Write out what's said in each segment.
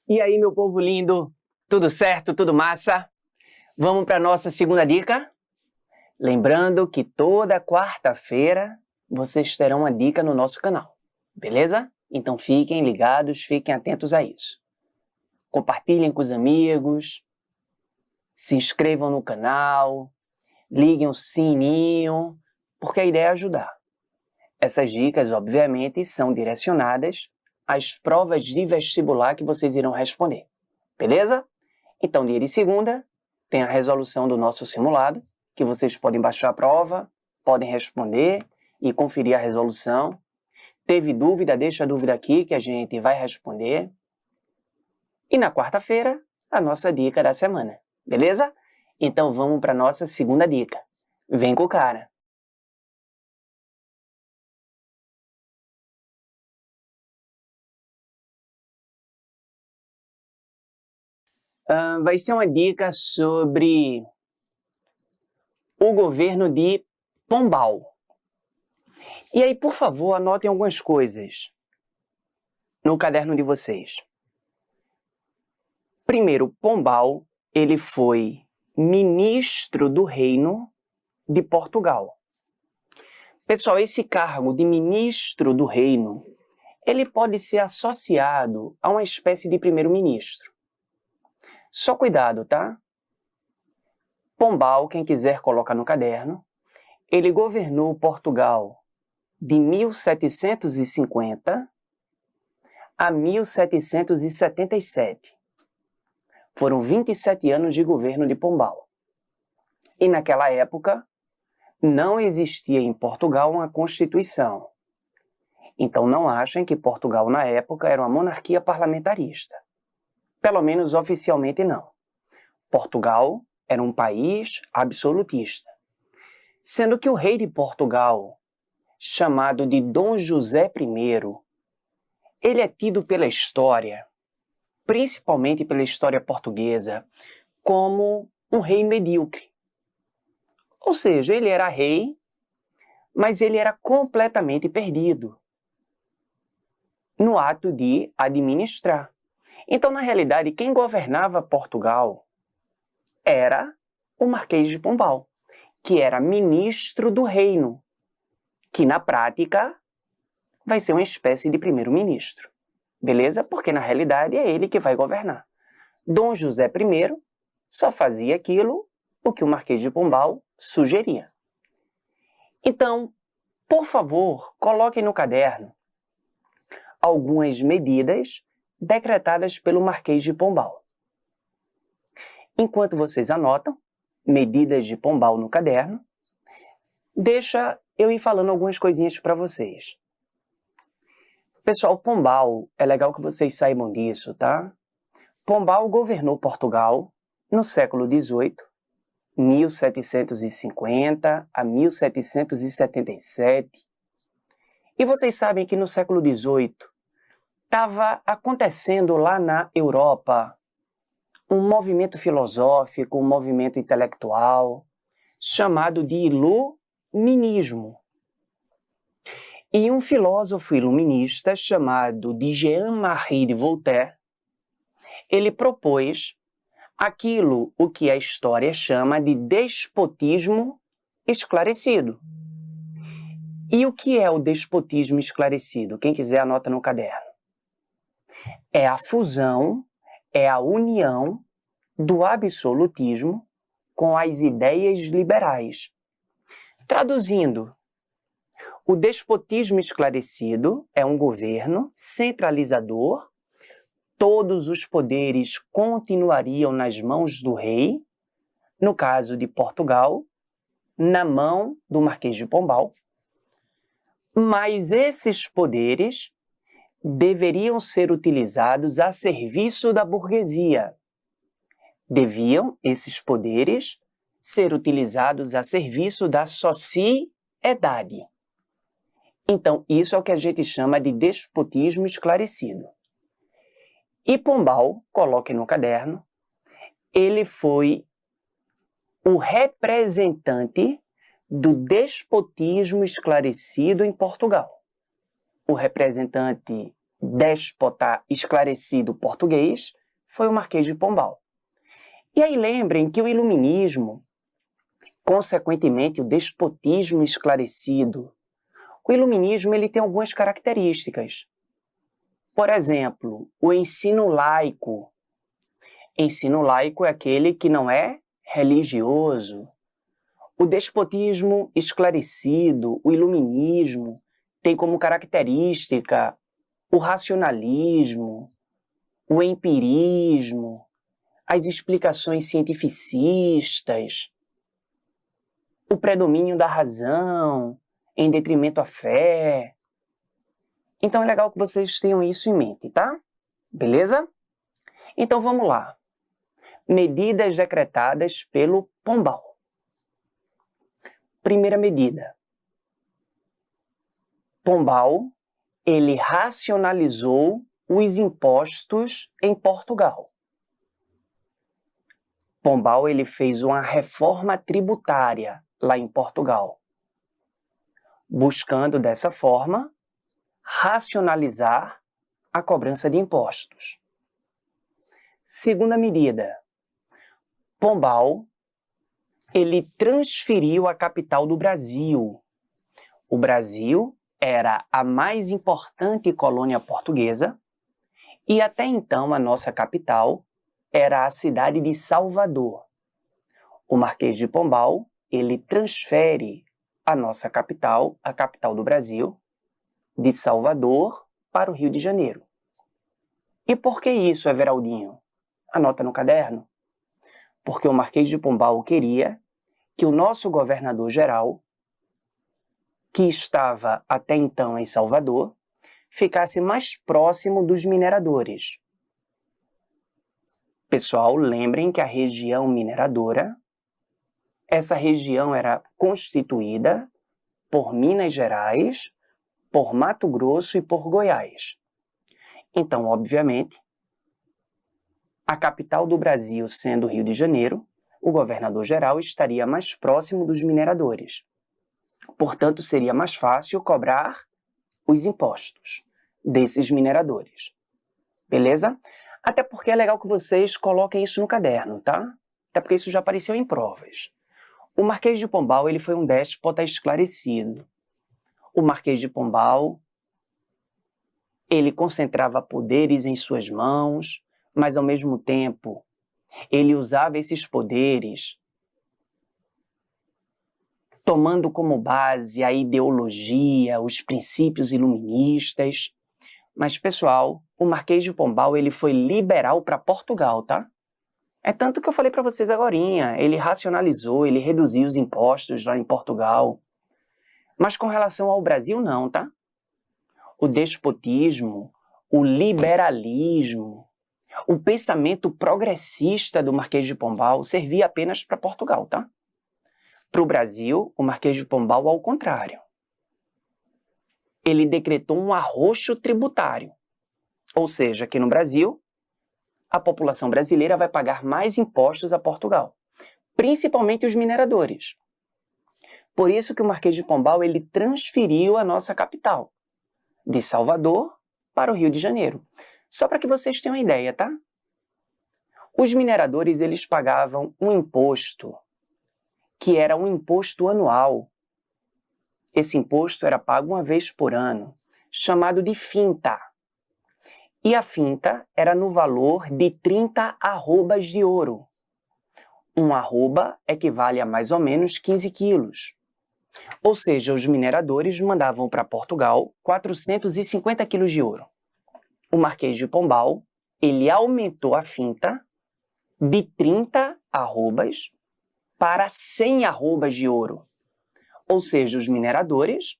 E aí, meu povo lindo, tudo certo, tudo massa? Vamos para a nossa segunda dica? Lembrando que toda quarta-feira vocês terão uma dica no nosso canal, beleza? Então fiquem ligados, fiquem atentos a isso. Compartilhem com os amigos, se inscrevam no canal, liguem o sininho, porque a ideia é ajudar. Essas dicas, obviamente, são direcionadas às provas de vestibular que vocês irão responder, beleza? Então, dia de segunda, tem a resolução do nosso simulado, que vocês podem baixar a prova, podem responder e conferir a resolução. Teve dúvida? Deixa a dúvida aqui que a gente vai responder. E na quarta-feira, a nossa dica da semana, beleza? Então vamos para a nossa segunda dica. Vem com o cara! Vai ser uma dica sobre o governo de Pombal. E aí, por favor, anotem algumas coisas no caderno de vocês. Primeiro, Pombal, ele foi ministro do Reino de Portugal. Pessoal, esse cargo de ministro do Reino, ele pode ser associado a uma espécie de primeiro-ministro. Só cuidado, tá? Pombal, quem quiser colocar no caderno, ele governou Portugal de 1750 a 1777. Foram 27 anos de governo de Pombal. E naquela época, não existia em Portugal uma Constituição. Então não achem que Portugal na época era uma monarquia parlamentarista. Pelo menos oficialmente não. Portugal era um país absolutista. Sendo que o rei de Portugal, chamado de Dom José I, ele é tido pela história, principalmente pela história portuguesa, como um rei medíocre. Ou seja, ele era rei, mas ele era completamente perdido no ato de administrar. Então, na realidade, quem governava Portugal era o Marquês de Pombal, que era ministro do reino, que na prática vai ser uma espécie de primeiro-ministro. Beleza? Porque na realidade é ele que vai governar. Dom José I só fazia aquilo o que o Marquês de Pombal sugeria. Então, por favor, coloquem no caderno algumas medidas decretadas pelo Marquês de Pombal. Enquanto vocês anotam medidas de Pombal no caderno, deixa eu ir falando algumas coisinhas para vocês. Pessoal, Pombal, é legal que vocês saibam disso, tá? Pombal governou Portugal no século XVIII, 1750 a 1777. E vocês sabem que no século XVIII estava acontecendo lá na Europa um movimento filosófico, um movimento intelectual, chamado de Iluminismo. E um filósofo iluminista chamado de Jean-Marie de Voltaire, ele propôs o que a história chama de despotismo esclarecido. E o que é o despotismo esclarecido? Quem quiser anota no caderno. É a fusão, é a união do absolutismo com as ideias liberais. Traduzindo, o despotismo esclarecido é um governo centralizador, todos os poderes continuariam nas mãos do rei, no caso de Portugal, na mão do Marquês de Pombal, mas esses poderes deveriam ser utilizados a serviço da burguesia. Deviam, esses poderes, ser utilizados a serviço da sociedade. Então, isso é o que a gente chama de despotismo esclarecido. E Pombal, coloque no caderno, ele foi o representante do despotismo esclarecido em Portugal. O representante déspota esclarecido português foi o Marquês de Pombal. E aí lembrem que o iluminismo, consequentemente o despotismo esclarecido, o iluminismo ele tem algumas características. Por exemplo, o ensino laico. Ensino laico é aquele que não é religioso. O despotismo esclarecido, o iluminismo, tem como característica o racionalismo, o empirismo, as explicações cientificistas, o predomínio da razão em detrimento à fé. Então é legal que vocês tenham isso em mente, tá? Beleza? Então vamos lá. Medidas decretadas pelo Pombal. Primeira medida. Pombal, ele racionalizou os impostos em Portugal. Pombal, ele fez uma reforma tributária lá em Portugal, buscando dessa forma racionalizar a cobrança de impostos. Segunda medida. Pombal, ele transferiu a capital do Brasil. O Brasil era a mais importante colônia portuguesa e até então a nossa capital era a cidade de Salvador. O Marquês de Pombal, ele transfere a nossa capital, a capital do Brasil, de Salvador para o Rio de Janeiro. E por que isso, Everaldinho? Anota no caderno. Porque o Marquês de Pombal queria que o nosso governador-geral, que estava até então em Salvador, ficasse mais próximo dos mineradores. Pessoal, lembrem que a região mineradora, essa região era constituída por Minas Gerais, por Mato Grosso e por Goiás. Então, obviamente, a capital do Brasil sendo o Rio de Janeiro, o governador-geral estaria mais próximo dos mineradores. Portanto, seria mais fácil cobrar os impostos desses mineradores. Beleza? Até porque é legal que vocês coloquem isso no caderno, tá? Até porque isso já apareceu em provas. O Marquês de Pombal, ele foi um déspota esclarecido. O Marquês de Pombal, ele concentrava poderes em suas mãos, mas ao mesmo tempo, ele usava esses poderes tomando como base a ideologia, os princípios iluministas. Mas, pessoal, o Marquês de Pombal ele foi liberal para Portugal, tá? É tanto que eu falei para vocês agorinha, ele racionalizou, ele reduziu os impostos lá em Portugal. Mas com relação ao Brasil, não, tá? O despotismo, o liberalismo, o pensamento progressista do Marquês de Pombal servia apenas para Portugal, tá? Para o Brasil, o Marquês de Pombal, ao contrário. Ele decretou um arroxo tributário. Ou seja, que no Brasil, a população brasileira vai pagar mais impostos a Portugal, principalmente os mineradores. Por isso que o Marquês de Pombal ele transferiu a nossa capital, de Salvador para o Rio de Janeiro. Só para que vocês tenham uma ideia, tá? Os mineradores eles pagavam um imposto, que era um imposto anual. Esse imposto era pago uma vez por ano, chamado de finta. E a finta era no valor de 30 arrobas de ouro. Um arroba equivale a mais ou menos 15 quilos. Ou seja, os mineradores mandavam para Portugal 450 quilos de ouro. O Marquês de Pombal, ele aumentou a finta de 30 arrobas para 100 arrobas de ouro. Ou seja, os mineradores,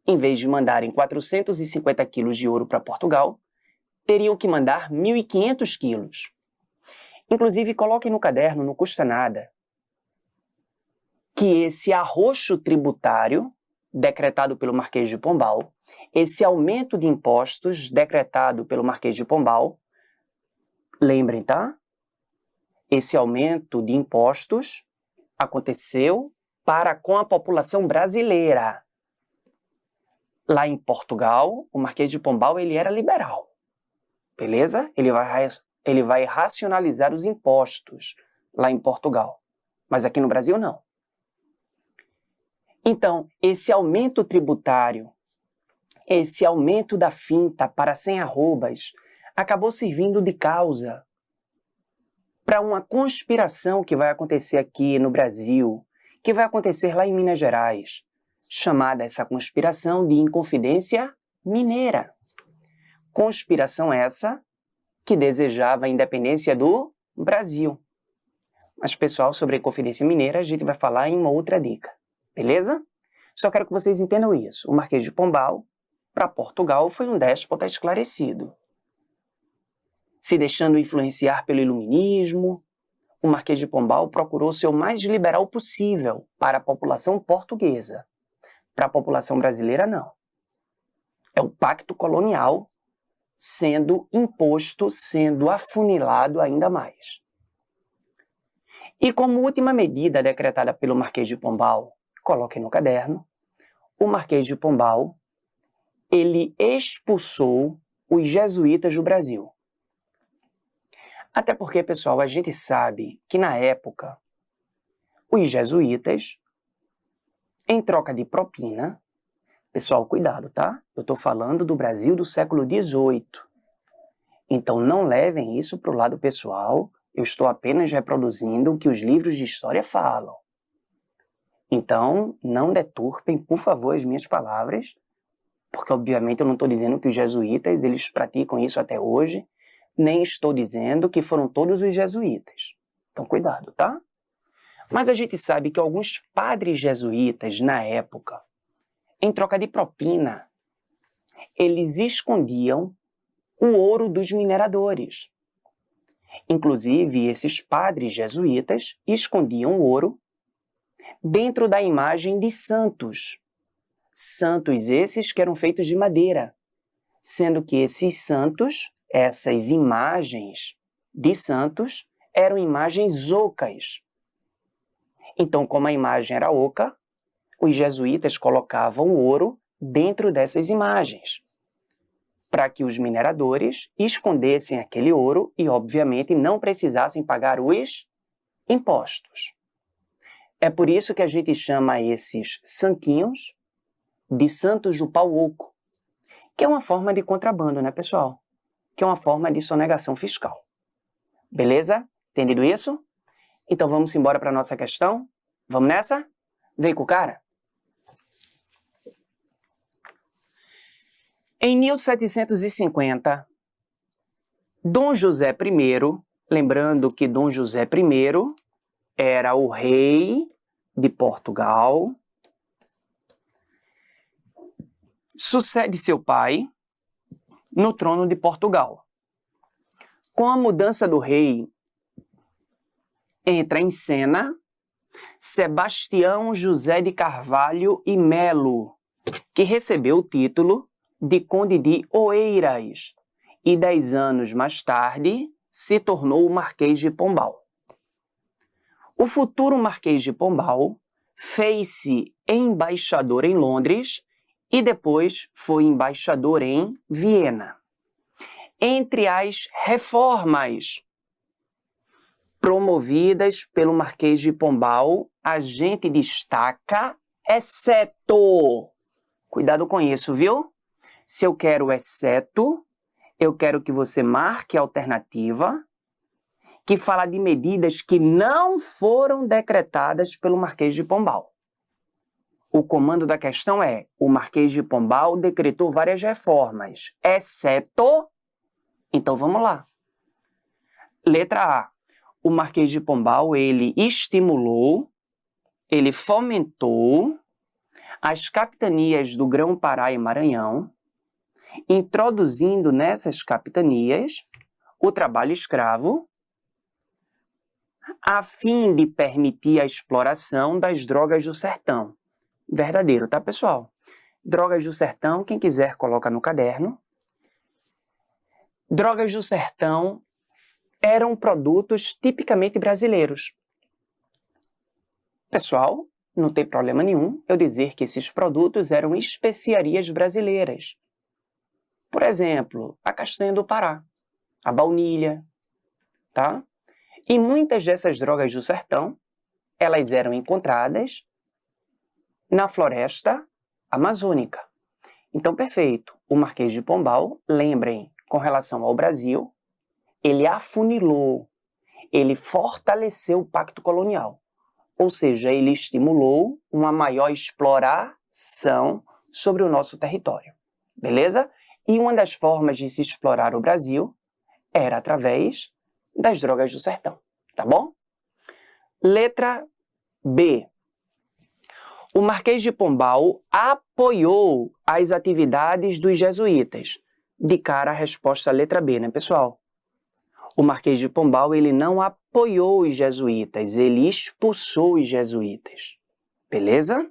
em vez de mandarem 450 quilos de ouro para Portugal, teriam que mandar 1.500 quilos. Inclusive, coloquem no caderno, não custa nada, que esse arroxo tributário decretado pelo Marquês de Pombal, esse aumento de impostos decretado pelo Marquês de Pombal, lembrem, tá? Esse aumento de impostos aconteceu para com a população brasileira. Lá em Portugal, o Marquês de Pombal ele era liberal. beleza? Ele vai racionalizar os impostos lá em Portugal, mas aqui no Brasil não. Então, esse aumento tributário, esse aumento da finta para sem arrobas, acabou servindo de causa para uma conspiração que vai acontecer aqui no Brasil, que vai acontecer lá em Minas Gerais, chamada essa conspiração de Inconfidência Mineira. Conspiração essa que desejava a independência do Brasil. Mas, pessoal, sobre a Inconfidência Mineira a gente vai falar em uma outra dica, beleza? Só quero que vocês entendam isso. O Marquês de Pombal, para Portugal, foi um déspota esclarecido. Se deixando influenciar pelo iluminismo, o Marquês de Pombal procurou ser o mais liberal possível para a população portuguesa. Para a população brasileira, não. É o pacto colonial sendo imposto, sendo afunilado ainda mais. E como última medida decretada pelo Marquês de Pombal, coloquem no caderno, o Marquês de Pombal, ele expulsou os jesuítas do Brasil. Até porque, pessoal, a gente sabe que na época, os jesuítas, em troca de propina, pessoal, cuidado, tá? Eu estou falando do Brasil do século XVIII. Então não levem isso para o lado pessoal, eu estou apenas reproduzindo o que os livros de história falam. Então, não deturpem, por favor, as minhas palavras, porque obviamente eu não estou dizendo que os jesuítas eles praticam isso até hoje, nem estou dizendo que foram todos os jesuítas. Então, cuidado, tá? Mas a gente sabe que alguns padres jesuítas, na época, em troca de propina, eles escondiam o ouro dos mineradores. Inclusive, esses padres jesuítas escondiam o ouro dentro da imagem de santos. Santos esses que eram feitos de madeira, sendo que esses santos, essas imagens de santos, eram imagens ocas. Então, como a imagem era oca, os jesuítas colocavam o ouro dentro dessas imagens, para que os mineradores escondessem aquele ouro e, obviamente, não precisassem pagar os impostos. É por isso que a gente chama esses santinhos de santos do pau oco, que é uma forma de contrabando, né, pessoal? Que é uma forma de sonegação fiscal. Beleza? Entendido isso? Então vamos embora para a nossa questão? Vamos nessa? Vem com o cara? Em 1750, Dom José I, lembrando que Dom José I era o rei de Portugal, sucede seu pai no trono de Portugal. Com a mudança do rei, entra em cena Sebastião José de Carvalho e Melo, que recebeu o título de Conde de Oeiras e 10 anos mais tarde se tornou o Marquês de Pombal. O futuro Marquês de Pombal fez-se embaixador em Londres e depois foi embaixador em Viena. Entre as reformas promovidas pelo Marquês de Pombal, a gente destaca exceto. Cuidado com isso, viu? Se eu quero exceto, eu quero que você marque a alternativa que fala de medidas que não foram decretadas pelo Marquês de Pombal. O comando da questão é: o Marquês de Pombal decretou várias reformas, exceto... Então vamos lá. Letra A. O Marquês de Pombal, ele estimulou, ele fomentou as capitanias do Grão-Pará e Maranhão, introduzindo nessas capitanias o trabalho escravo, a fim de permitir a exploração das drogas do sertão. Verdadeiro, tá, pessoal? Drogas do sertão, quem quiser coloca no caderno. Drogas do sertão eram produtos tipicamente brasileiros. Pessoal, não tem problema nenhum eu dizer que esses produtos eram especiarias brasileiras. Por exemplo, a castanha do Pará. a baunilha, tá? E muitas dessas drogas do sertão, elas eram encontradas na floresta amazônica. Então, perfeito. O Marquês de Pombal, lembrem, com relação ao Brasil, ele afunilou, ele fortaleceu o pacto colonial. Ou seja, ele estimulou uma maior exploração sobre o nosso território. Beleza? E uma das formas de se explorar o Brasil era através das drogas do sertão. Tá bom? Letra B. O Marquês de Pombal apoiou as atividades dos jesuítas. De cara, a resposta à letra B, né, pessoal? O Marquês de Pombal, ele não apoiou os jesuítas, ele expulsou os jesuítas. Beleza?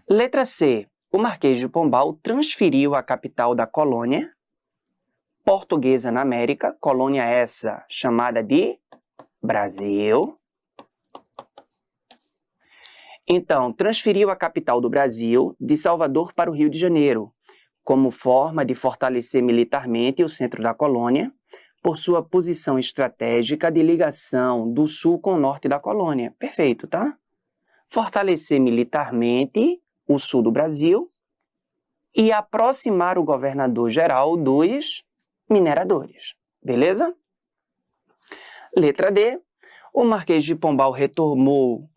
Letra C. O Marquês de Pombal transferiu a capital da colônia portuguesa na América, colônia essa chamada de Brasil. Então, transferiu a capital do Brasil de Salvador para o Rio de Janeiro, como forma de fortalecer militarmente o centro da colônia, por sua posição estratégica de ligação do sul com o norte da colônia. Perfeito, tá? Fortalecer militarmente o sul do Brasil e aproximar o governador-geral dos mineradores. Beleza? Letra D. O Marquês de Pombal retomou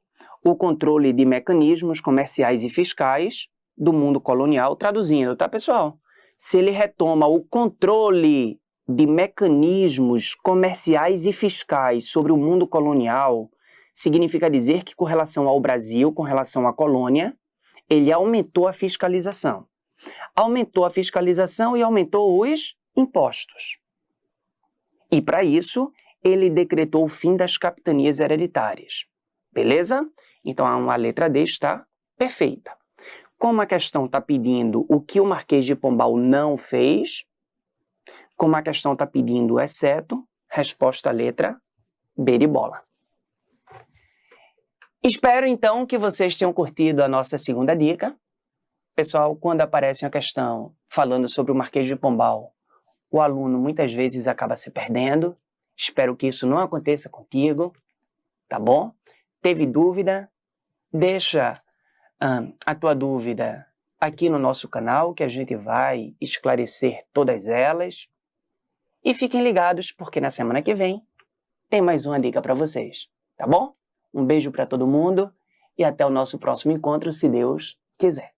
o controle de mecanismos comerciais e fiscais do mundo colonial, traduzindo, tá, pessoal? Se ele retoma o controle de mecanismos comerciais e fiscais sobre o mundo colonial, significa dizer que com relação ao Brasil, com relação à colônia, ele aumentou a fiscalização. Aumentou a fiscalização e aumentou os impostos. E para isso, ele decretou o fim das capitanias hereditárias. Beleza? Então a letra D está perfeita. Como a questão está pedindo o que o Marquês de Pombal não fez, como a questão está pedindo exceto, resposta letra B de bola. Espero então que vocês tenham curtido a nossa segunda dica. Pessoal, quando aparece uma questão falando sobre o Marquês de Pombal, o aluno muitas vezes acaba se perdendo. Espero que isso não aconteça contigo, tá bom? Teve dúvida? Deixa a tua dúvida aqui no nosso canal, que a gente vai esclarecer todas elas. E fiquem ligados, porque na semana que vem tem mais uma dica para vocês, tá bom? Um beijo para todo mundo e até o nosso próximo encontro, se Deus quiser.